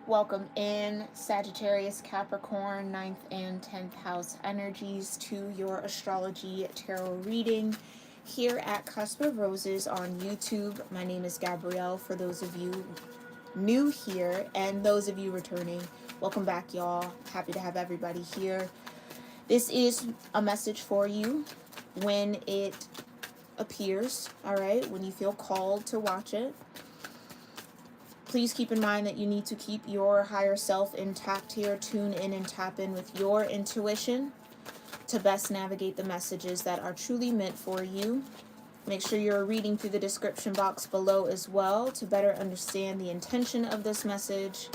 Welcome in Sagittarius-Capricorn, ninth and 10th house energies to your astrology tarot reading here at Cusp of Roses on YouTube. My name is Gabrielle for those of you new here and those of you returning. Welcome back, y'all. Happy to have everybody here. This is a message for you when it appears, all right, when you feel called to watch it. Please keep in mind that you need to keep your higher self intact here. Tune in and tap in with your intuition to best navigate the messages that are truly meant for you. Make sure you're reading through the description box below as well to better understand the intention of this message,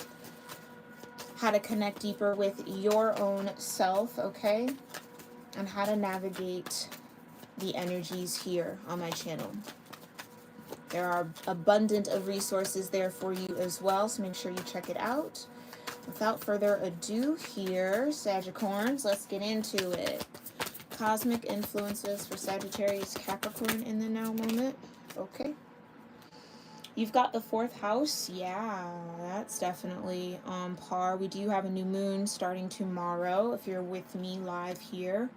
how to connect deeper with your own self, okay? And how to navigate the energies here on my channel. There are abundant of resources there for you as well, so make sure you check it out. Without further ado here, Sagicorns, let's get into it. Cosmic influences for Sagittarius-Capricorn in the now moment. Okay. You've got the 4th house. Yeah, that's definitely on par. We do have a new moon starting tomorrow if you're with me live here.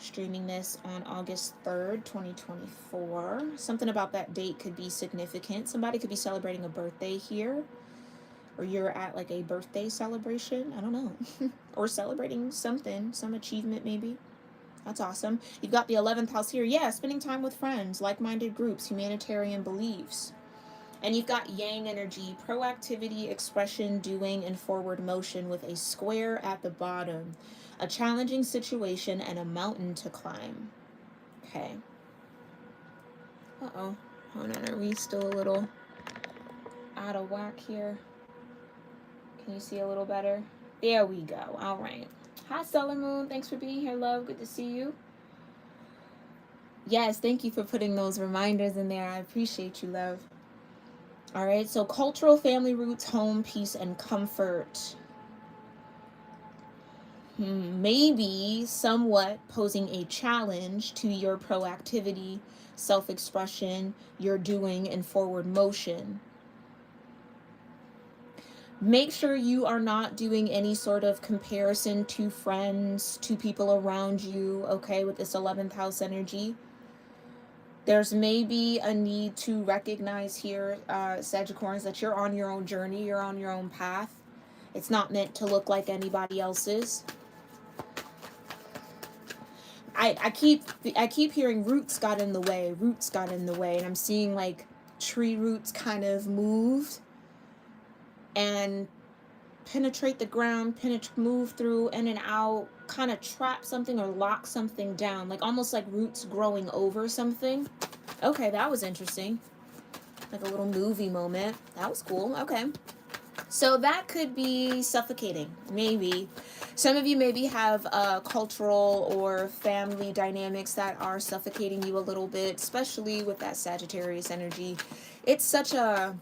Streaming this on August 3rd, 2024. Something about that date could be significant. Somebody could be celebrating a birthday here. Or you're at like a birthday celebration. I don't know. Or celebrating something. Some achievement maybe. That's awesome. You've got the 11th house here. Yeah, spending time with friends, like-minded groups, humanitarian beliefs. And you've got yang energy, proactivity, expression, doing, and forward motion with a square at the bottom. A challenging situation and a mountain to climb. Okay. Uh-oh. Hold on, are we still a little out of whack here? Can you see a little better? There we go. All right. Hi, Stellar Moon. Thanks for being here, love. Good to see you. Yes, thank you for putting those reminders in there. I appreciate you, love. All right, so cultural, family roots, home, peace, and comfort. Maybe somewhat posing a challenge to your proactivity, self-expression, your doing, and forward motion. Make sure you are not doing any sort of comparison to friends, to people around you, okay, with this 11th house energy. There's maybe a need to recognize here, Sagittarians, that you're on your own journey, you're on your own path. It's not meant to look like anybody else's. I keep hearing roots got in the way, and I'm seeing like tree roots kind of moved and penetrate the ground, move through in and out, kind of trap something or lock something down, like almost like roots growing over something. Okay, that was interesting. Like a little movie moment. That was cool. Okay. So that could be suffocating, maybe. Some of you maybe have cultural or family dynamics that are suffocating you a little bit, especially with that Sagittarius energy. It's such a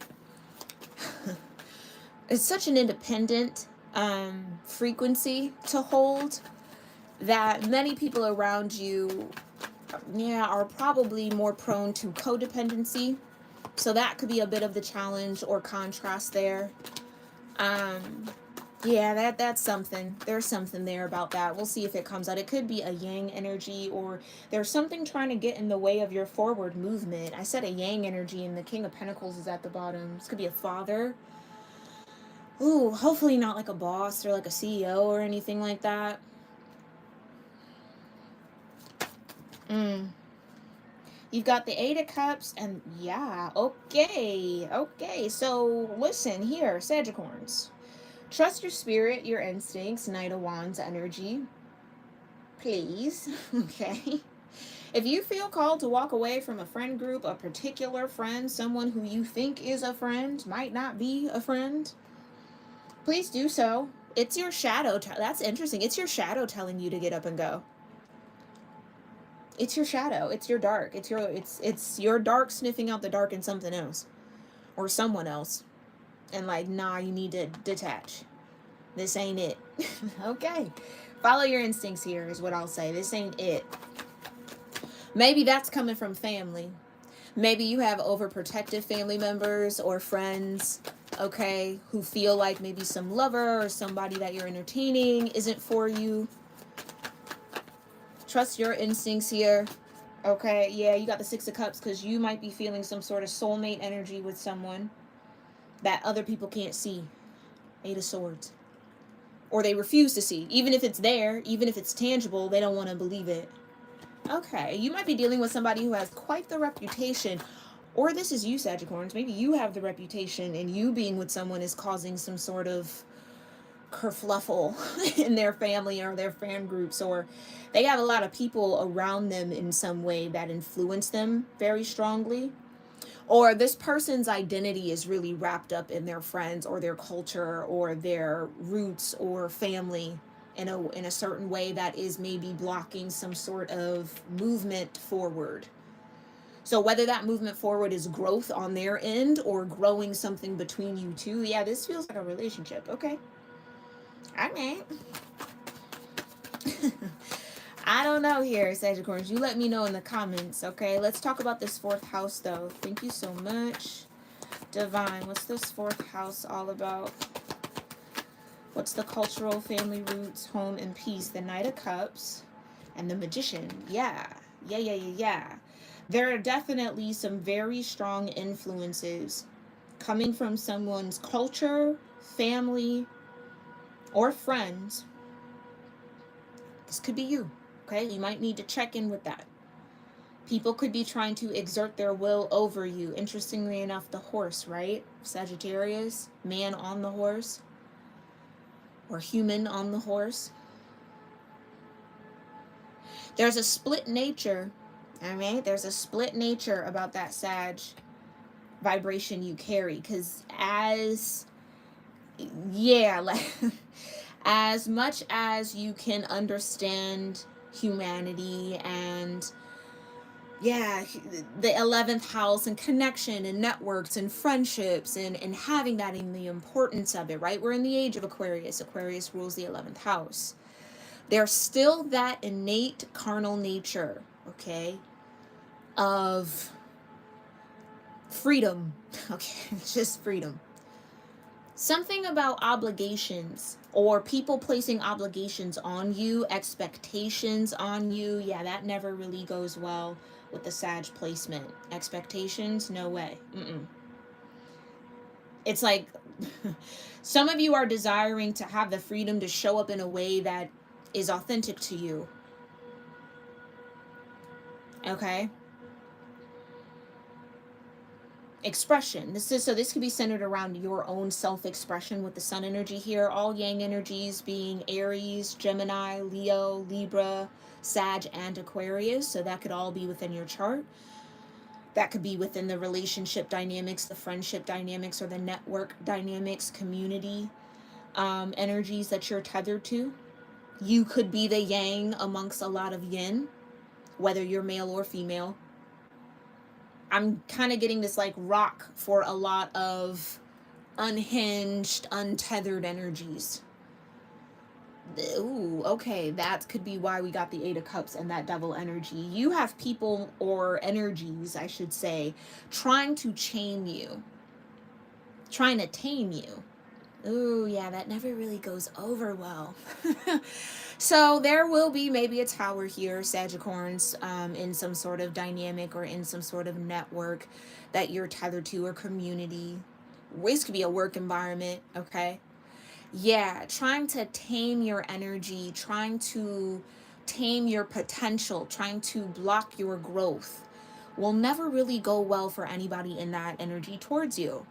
it's such an independent frequency to hold that many people around you, are probably more prone to codependency. So that could be a bit of the challenge or contrast there. Yeah, that's something. There's something there about that. We'll see if it comes out. It could be a yang energy, or there's something trying to get in the way of your forward movement. I said a yang energy, and the King of Pentacles is at the bottom. This could be a father. Ooh, hopefully not like a boss or like a CEO or anything like that. You've got the 8 of Cups, and yeah, okay. So listen here, Sagicorns. Trust your spirit, your instincts, Knight of Wands energy. Please, okay? If you feel called to walk away from a friend group, a particular friend, someone who you think is a friend, might not be a friend, please do so. It's your shadow. That's interesting. It's your shadow telling you to get up and go. It's your shadow. It's your dark. It's your dark sniffing out the dark in something else or someone else. And like, nah, you need to detach. This ain't it. Okay. Follow your instincts here is what I'll say. This ain't it. Maybe that's coming from family. Maybe you have overprotective family members or friends okay, who feel like maybe some lover or somebody that you're entertaining isn't for you. Trust your instincts here. Okay, yeah, you got the Six of Cups because you might be feeling some sort of soulmate energy with someone that other people can't see. Eight of Swords. Or they refuse to see. Even if it's there, even if it's tangible, they don't want to believe it. Okay, you might be dealing with somebody who has quite the reputation. Or this is you, Sagittarians. Maybe you have the reputation and you being with someone is causing some sort of kerfluffle in their family or their fan groups, or they have a lot of people around them in some way that influence them very strongly, or this person's identity is really wrapped up in their friends or their culture or their roots or family in a certain way that is maybe blocking some sort of movement forward. So whether that movement forward is growth on their end or growing something between you two, yeah, this feels like a relationship. Okay. All right. I don't know here, Sagittarius. You let me know in the comments, okay? Let's talk about this fourth house, though. Thank you so much. Divine, what's this fourth house all about? What's the cultural, family roots, home, and peace? The Knight of Cups and the Magician. Yeah. There are definitely some very strong influences coming from someone's culture, family, or friends. This could be you, okay? You might need to check in with that. People could be trying to exert their will over you. Interestingly enough, the horse, right? Sagittarius, man on the horse, or human on the horse. There's a split nature, all right? There's a split nature about that Sag vibration you carry, because as much as you can understand humanity and the 11th house and connection and networks and friendships and having that in the importance of it, right? We're in the age of Aquarius. Aquarius rules the 11th house. There's still that innate carnal nature, okay, of freedom. Okay, it's just freedom. Something about obligations or people placing obligations on you, expectations on you. Yeah, that never really goes well with the Sag placement. Expectations, no way. It's like some of you are desiring to have the freedom to show up in a way that is authentic to you. Okay? Expression. This could be centered around your own self-expression with the sun energy here. All yang energies being Aries, Gemini, Leo, Libra, Sag, and Aquarius. So that could all be within your chart. That could be within the relationship dynamics, the friendship dynamics, or the network dynamics, community energies that you're tethered to. You could be the yang amongst a lot of yin, whether you're male or female. I'm kind of getting this like rock for a lot of unhinged, untethered energies. Ooh, okay, that could be why we got the Eight of Cups and that Devil energy. You have people, or energies, I should say, trying to chain you, trying to tame you. Ooh, yeah, that never really goes over well. So there will be maybe a tower here, Sagittarians, in some sort of dynamic or in some sort of network that you're tethered to, or community. This could be a work environment, okay? Yeah, trying to tame your energy, trying to tame your potential, trying to block your growth will never really go well for anybody in that energy towards you.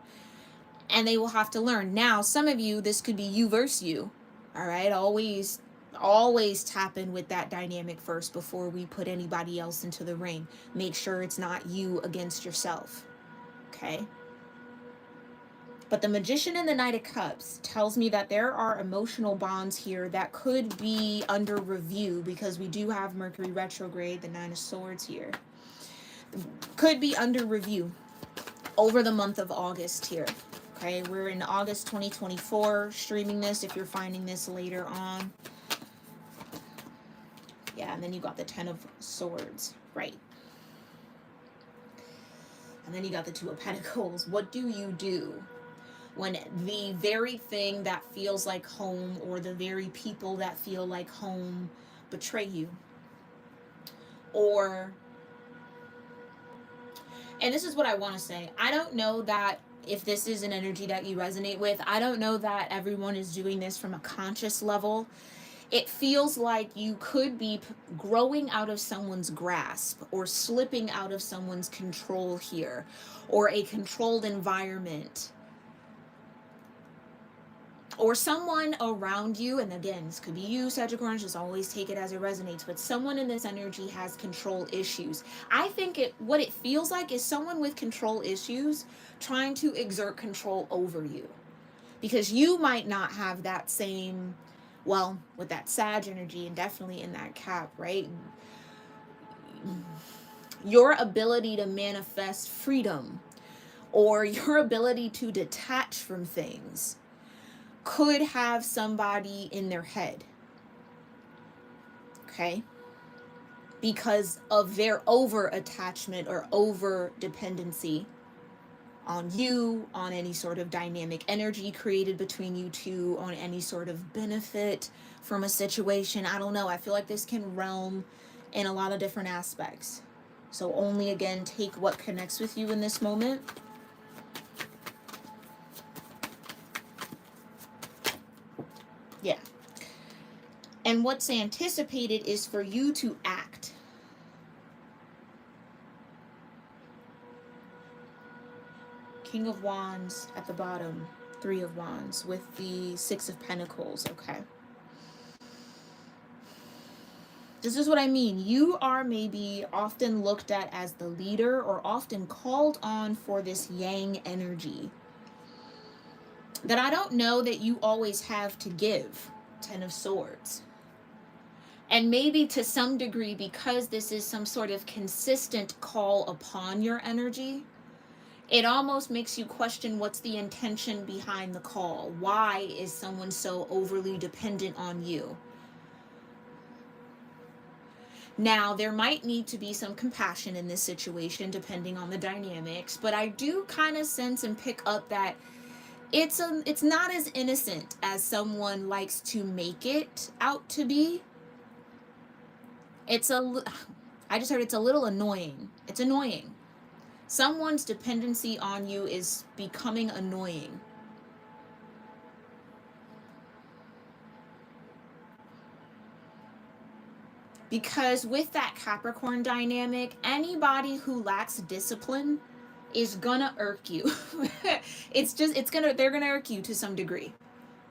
And they will have to learn. Now, some of you, this could be you versus you, all right? Always tap in with that dynamic first before we put anybody else into the ring. Make sure it's not you against yourself, okay? But the Magician and the Knight of Cups tells me that there are emotional bonds here that could be under review, because we do have Mercury retrograde, the Nine of Swords here. Could be under review over the month of August here. Okay, we're in August 2024, streaming this if you're finding this later on. Yeah, and then you got the Ten of Swords, right? And then you got the Two of Pentacles. What do you do? when the very thing that feels like home or the very people that feel like home betray you. Or, and this is what I want to say, I don't know that if this is an energy that you resonate with, I don't know that everyone is doing this from a conscious level. It feels like you could be growing out of someone's grasp or slipping out of someone's control here, or a controlled environment, or someone around you. And again, this could be you, Sagittarius, just always take it as it resonates, but someone in this energy has control issues. I think what it feels like is someone with control issues trying to exert control over you, because you might not have that same, well, with that Sag energy and definitely in that Cap, right? Your ability to manifest freedom or your ability to detach from things could have somebody in their head, okay? Because of their over attachment or over dependency on you, on any sort of dynamic energy created between you two, on any sort of benefit from a situation. I don't know. I feel like this can realm in a lot of different aspects. So only, again, take what connects with you in this moment. Yeah. And what's anticipated is for you to act. King of Wands at the bottom, Three of Wands with the Six of Pentacles, okay? This is what I mean. You are maybe often looked at as the leader or often called on for this yang energy that I don't know that you always have to give. Ten of Swords. And maybe to some degree, because this is some sort of consistent call upon your energy, it almost makes you question what's the intention behind the call. Why is someone so overly dependent on you? Now, there might need to be some compassion in this situation depending on the dynamics, but I do kind of sense and pick up that it's not as innocent as someone likes to make it out to be. I just heard it's a little annoying. It's annoying. Someone's dependency on you is becoming annoying. Because with that Capricorn dynamic, anybody who lacks discipline is gonna irk you. They're gonna irk you to some degree.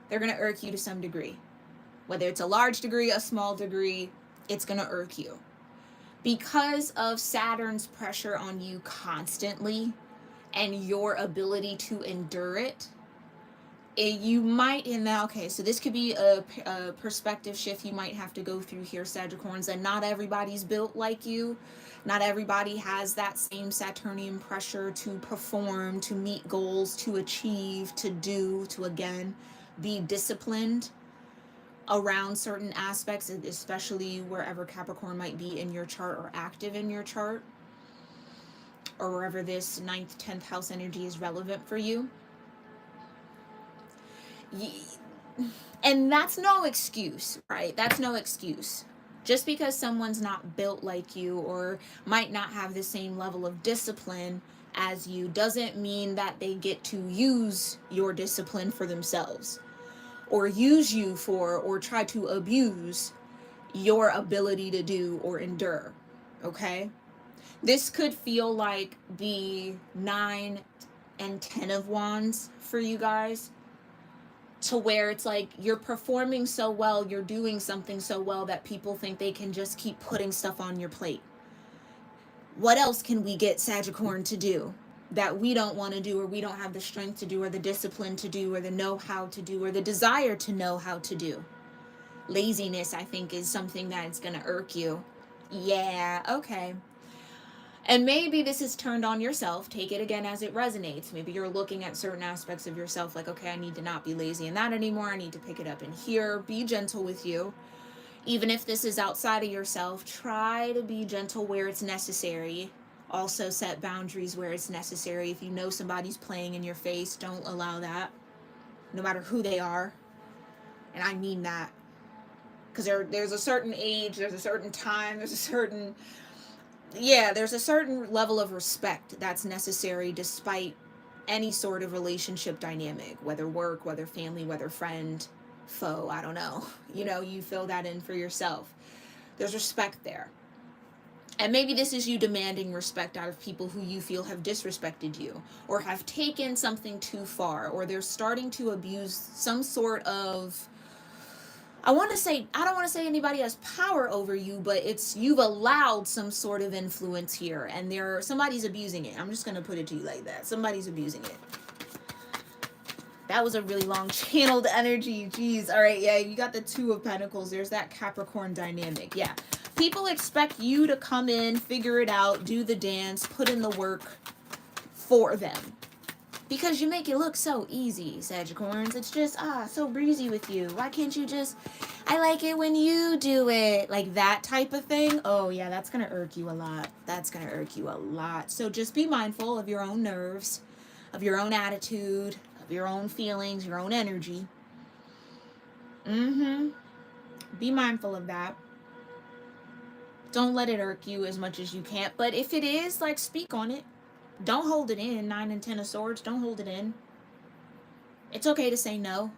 They're gonna irk you to some degree. Whether it's a large degree, a small degree, it's gonna irk you. Because of Saturn's pressure on you constantly and your ability to endure it, you might so this could be a perspective shift you might have to go through here, Sagittarians, and not everybody's built like you. Not everybody has that same Saturnian pressure to perform, to meet goals, to achieve, to do, to again be disciplined around certain aspects, especially wherever Capricorn might be in your chart or active in your chart, or wherever this 9th, 10th house energy is relevant for you. And that's no excuse, right? That's no excuse. Just because someone's not built like you or might not have the same level of discipline as you doesn't mean that they get to use your discipline for themselves, or use you for, or try to abuse your ability to do or endure, okay? This could feel like the 9 and 10 of Wands for you guys, to where it's like you're performing so well, you're doing something so well that people think they can just keep putting stuff on your plate. What else can we get Sagittarius to do that we don't want to do, or we don't have the strength to do, or the discipline to do, or the know-how to do, or the desire to know how to do? Laziness, I think, is something that's going to irk you. Yeah, okay. And maybe this is turned on yourself. Take it again as it resonates. Maybe you're looking at certain aspects of yourself like, okay, I need to not be lazy in that anymore. I need to pick it up in here. Be gentle with you. Even if this is outside of yourself, try to be gentle where it's necessary. Also set boundaries where it's necessary. If you know somebody's playing in your face, don't allow that, no matter who they are. And I mean that. Because there's a certain age, there's a certain time, there's a certain, yeah, there's a certain level of respect that's necessary despite any sort of relationship dynamic, whether work, whether family, whether friend, foe, I don't know. You know, you fill that in for yourself. There's respect there. And maybe this is you demanding respect out of people who you feel have disrespected you or have taken something too far, or they're starting to abuse some sort of, I don't want to say anybody has power over you, but it's you've allowed some sort of influence here and somebody's abusing it. I'm just going to put it to you like that. Somebody's abusing it. That was a really long channeled energy. Jeez. All right. Yeah. You got the Two of Pentacles. There's that Capricorn dynamic. Yeah. People expect you to come in, figure it out, do the dance, put in the work for them. Because you make it look so easy, Sagittarians. It's just, so breezy with you. Why can't you just, I like it when you do it. Like that type of thing. Oh, yeah, that's going to irk you a lot. That's going to irk you a lot. So just be mindful of your own nerves, of your own attitude, of your own feelings, your own energy. Be mindful of that. Don't let it irk you as much as you can't. But if it is, like, speak on it. Don't hold it in. 9 and 10 of Swords. Don't hold it in. It's okay to say no.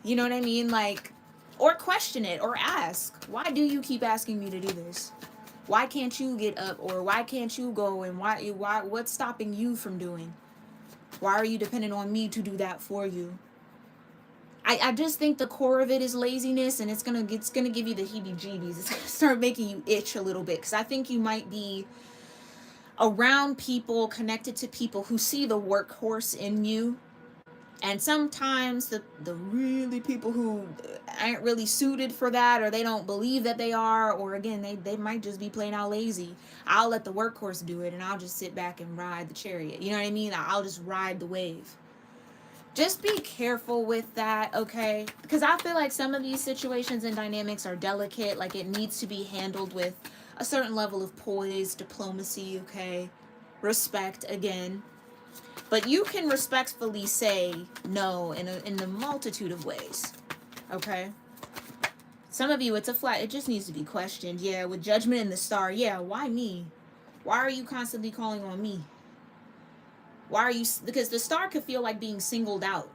You know what I mean? Like, or question it or ask. Why do you keep asking me to do this? Why can't you get up? Or why can't you go? And why what's stopping you from doing? Why are you dependent on me to do that for you? I just think the core of it is laziness, and it's gonna give you the heebie-jeebies. It's gonna start making you itch a little bit, because I think you might be around people, connected to people who see the workhorse in you, and sometimes the really people who aren't really suited for that, or they don't believe that they are, or again they might just be plain out lazy. I'll let the workhorse do it, and I'll just sit back and ride the chariot. You know what I mean? I'll just ride the wave. Just be careful with that, okay? Because I feel like some of these situations and dynamics are delicate. Like, it needs to be handled with a certain level of poise, diplomacy, okay? Respect, again. But you can respectfully say no in a multitude of ways, okay? Some of you, it just needs to be questioned. Yeah, with Judgment in the Star, yeah, why me? Why are you constantly calling on me? Why are you, because the Star could feel like being singled out.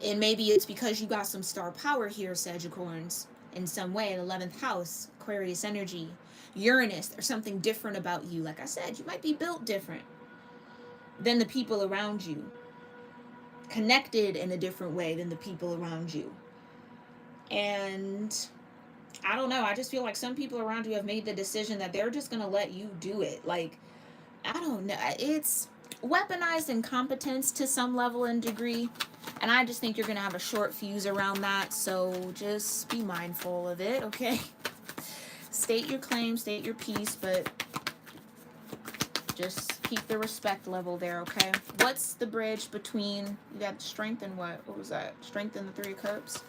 And maybe it's because you got some star power here, Sagittarians, in some way. 11th house, Aquarius energy, Uranus, there's something different about you. Like I said, you might be built different than the people around you. Connected in a different way than the people around you. And I don't know, I just feel like some people around you have made the decision that they're just going to let you do it. Like, I don't know. It's weaponized incompetence to some level and degree. And I just think you're going to have a short fuse around that. So just be mindful of it, okay? State your claim, state your piece, but just keep the respect level there, okay? What's the bridge between, you got strength and what? What was that? Strength and the Three of Cups?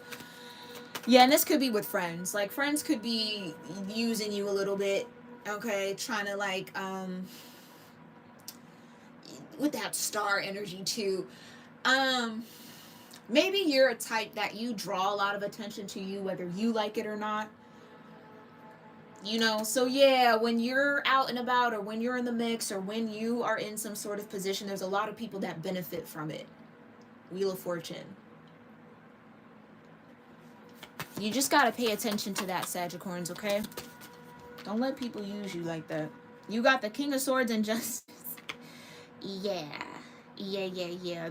Yeah, and this could be with friends. Like, friends could be using you a little bit, okay? Trying to, like, with that star energy too. Maybe you're a type that you draw a lot of attention to you, whether you like it or not. You know, so yeah, when you're out and about, or when you're in the mix, or when you are in some sort of position, there's a lot of people that benefit from it. Wheel of Fortune. You just gotta pay attention to that, Sagittarians, okay? Don't let people use you like that. You got the King of Swords and Justice. Yeah.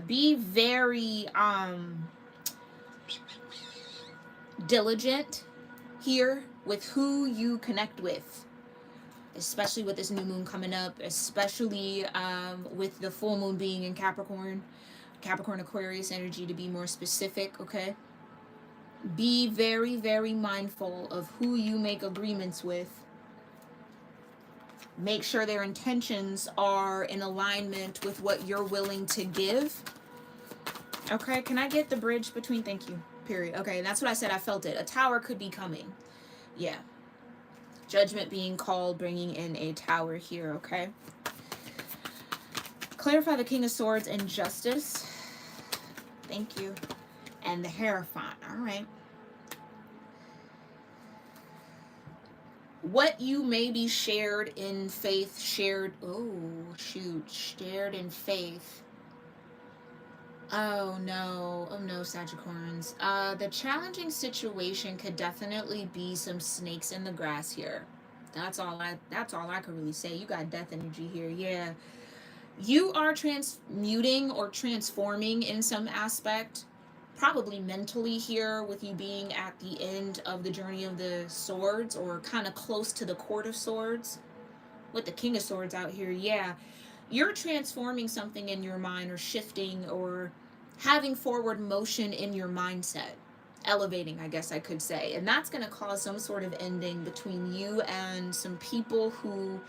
Be very diligent here with who you connect with, especially with this new moon coming up, especially with the full moon being in Capricorn Aquarius energy, to be more specific, okay? Be very, very mindful of who you make agreements with. Make sure their intentions are in alignment with what you're willing to give. Okay, can I get the bridge between, thank you, period. Okay, that's what I said, I felt it. A tower could be coming. Yeah. Judgment being called, bringing in a tower here, okay? Clarify the King of Swords and Justice. Thank you. And the Hierophant. All right. What you may be shared in faith, shared in faith. Oh no, Sagittarians. The challenging situation could definitely be some snakes in the grass here. That's all I could really say. You got death energy here, yeah. You are transmuting or transforming in some aspect, probably mentally here, with you being at the end of the journey of the swords, or kind of close to the court of swords with the King of Swords out here. Yeah, you're transforming something in your mind, or shifting, or having forward motion in your mindset, elevating, I guess I could say. And that's going to cause some sort of ending between you and some people who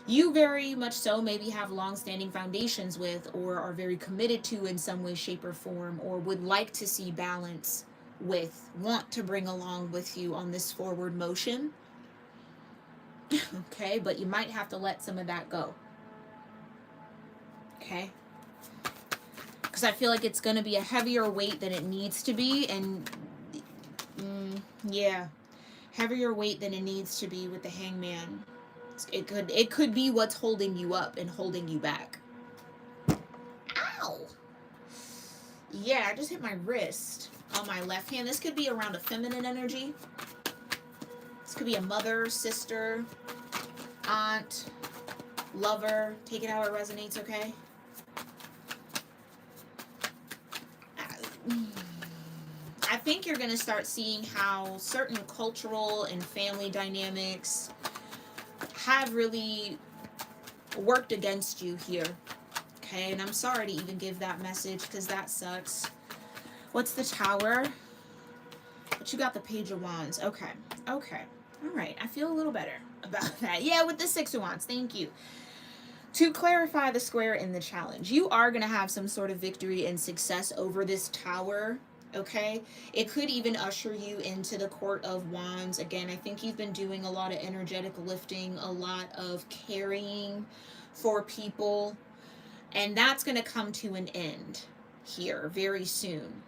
you very much so maybe have long-standing foundations with, or are very committed to in some way, shape, or form, or would like to see balance with, want to bring along with you on this forward motion. Okay, but you might have to let some of that go. Okay, because I feel like it's going to be a heavier weight than it needs to be. And yeah, heavier weight than it needs to be with the Hangman. It could be what's holding you up and holding you back. Ow! Yeah, I just hit my wrist on my left hand. This could be around a feminine energy. This could be a mother, sister, aunt, lover. Take it how it resonates, okay? I think you're going to start seeing how certain cultural and family dynamics have really worked against you here. Okay, and I'm sorry to even give that message, because that sucks. What's the Tower? But you got the Page of Wands. Okay. All right, I feel a little better about that. Yeah, with the Six of Wands. Thank you. To clarify the square in the challenge, you are going to have some sort of victory and success over this Tower. Okay, it could even usher you into the Court of Wands. Again, I think you've been doing a lot of energetic lifting, a lot of carrying for people, and that's going to come to an end here very soon.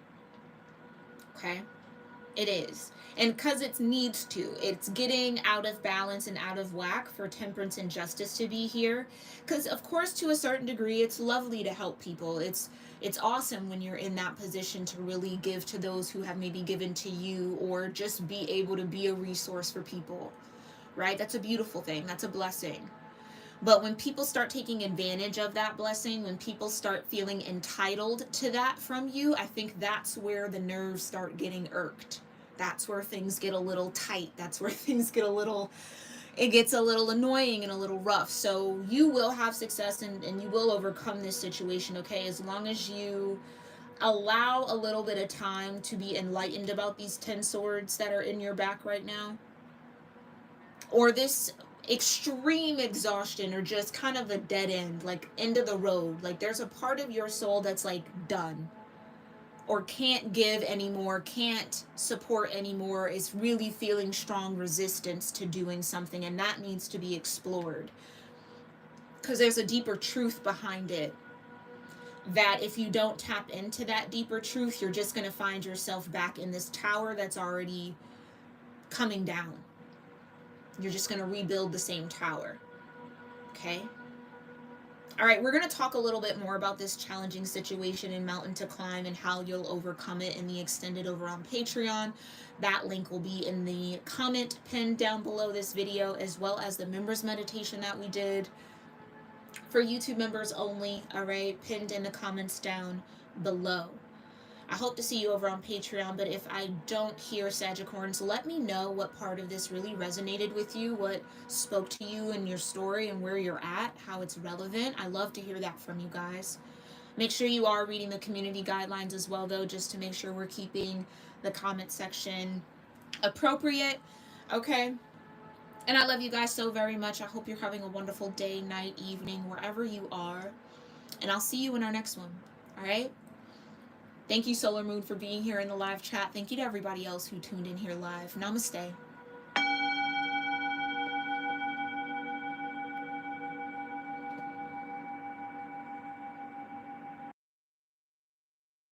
Okay, it is. And because it needs to, it's getting out of balance and out of whack for Temperance and Justice to be here. Because of course, to a certain degree, it's lovely to help people. It's awesome when you're in that position to really give to those who have maybe given to you, or just be able to be a resource for people, right? That's a beautiful thing. That's a blessing. But when people start taking advantage of that blessing, when people start feeling entitled to that from you, I think that's where the nerves start getting irked. That's where things get a little tight. That's where things get it gets a little annoying and a little rough. So you will have success, and you will overcome this situation, okay? As long as you allow a little bit of time to be enlightened about these 10 swords that are in your back right now. Or this extreme exhaustion, or just kind of a dead end, like end of the road. Like there's a part of your soul that's like done, or can't give anymore, can't support anymore, is really feeling strong resistance to doing something, and that needs to be explored. Because there's a deeper truth behind it, that if you don't tap into that deeper truth, you're just going to find yourself back in this tower that's already coming down. You're just going to rebuild the same tower. Okay? All right, we're going to talk a little bit more about this challenging situation in Mountain to Climb, and how you'll overcome it in the extended over on Patreon. That link will be in the comment pinned down below this video, as well as the members meditation that we did for YouTube members only. All right, pinned in the comments down below. I hope to see you over on Patreon, but if I don't hear Sagittarians, let me know what part of this really resonated with you, what spoke to you in your story, and where you're at, how it's relevant. I love to hear that from you guys. Make sure you are reading the community guidelines as well, though, just to make sure we're keeping the comment section appropriate. Okay? And I love you guys so very much. I hope you're having a wonderful day, night, evening, wherever you are. And I'll see you in our next one. All right? Thank you, Solar Moon, for being here in the live chat. Thank you to everybody else who tuned in here live. Namaste.